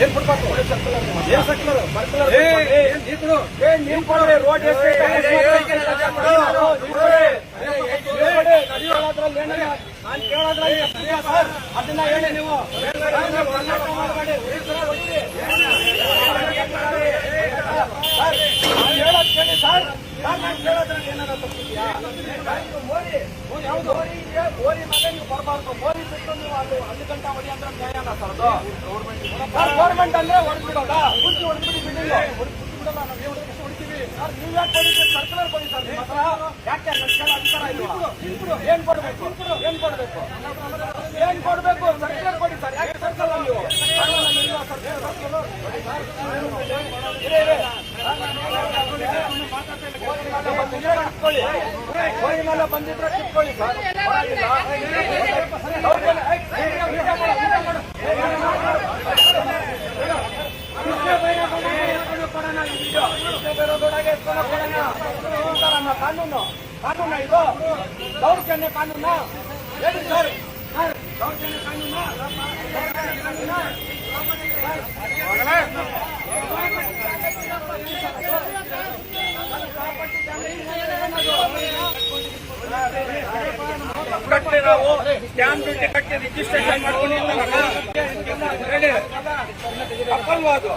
ಏನ್ ಕೊಡ್ಬೇಕು? ಏನ್ ಸರ್ಕಲ್ ಬರ್ಕಲರ್ ನೀನ್ ಕೊಡ್ರಿ ರೋಡ್ ನಾನು ಕೇಳೋದ್ರಲ್ಲಿ ಸರ್ ಅದನ್ನ ಹೇಳಿ ನೀವು ಹೇಳೋದ್ ಕೇಳಿ ಸರ್. ನಾನು ಕೇಳೋದ್ರಲ್ಲಿ ಏನಾರ ತಪ್ಪಿದ್ಯಾ? ಯಾವುದು ಮೋರಿ ಮೇಲೆ ನೀವು ಬರಬಾರ್ದು. ಮೋರಿ ಬಿಟ್ಟು ನೀವು ಅಲ್ಲಿ ಗಂಟ ಹೊಡಿ ಅಂದ್ರೆ ನ್ಯಾಯನ ಸರ್ ಅದು. ಗೌರ್ಮೆಂಟ್ ಅಂದ್ರೆ ಹೊಡ್ಬಿಡೋದಾ? ಕುರ್ಚಿ ಹೊಡ್ಬಿಡಿ ಬಿಡಿ ಬಿಡಲ್ಲ. ನಾವು ಹೊಡಿತೀವಿ ಸರ್. ನೀವು ಯಾಕೆ ಹೊಡಿತೀವಿ? ಸರ್ಕಲರ್ ಕೊಡಿ ಸರ್. ನಿಮ್ಮ ಹತ್ರ ಯಾಕೆ ಕೇಳೋ ಅಧಿಕಾರ ಇಲ್ವಾ? ಏನ್ ಕೊಡ್ಬೇಕು? ಏನ್ ಕೊಡ್ಬೇಕು? ಏನ್ ಕೊಡ್ಬೇಕು? ಸರ್ಕಲರ್ ಕೊಡಿ ಸರ್. ಯಾಕೆ ಸರ್ಕಲ್ ನೀವು ಕೋರಿ ಮೇಲೆ ಬಂದಿದ್ರೆ ಕಿತ್ಕೊಳ್ಳಿ ಸರ್. ಕಾನೂನು ಕಾನೂನ ಇದು ದೌರ್ಜನ್ಯ ಕಾನೂನ ಹೇಳಿ ಸರ್. ದೌರ್ಜನ್ಯ ಕಾನೂನ ಕಟ್ಟಿ ನಾವು ಸ್ಟ್ಯಾಂಪ್ ಡ್ಯೂಟಿ ಕಟ್ಟಿ ರಿಜಿಸ್ಟ್ರೇಷನ್ ಮಾಡ್ಕೊಂಡಿರ್ತಾರಲ್ಲ, ತಪ್ಪಲ್ವಾ ಅದು?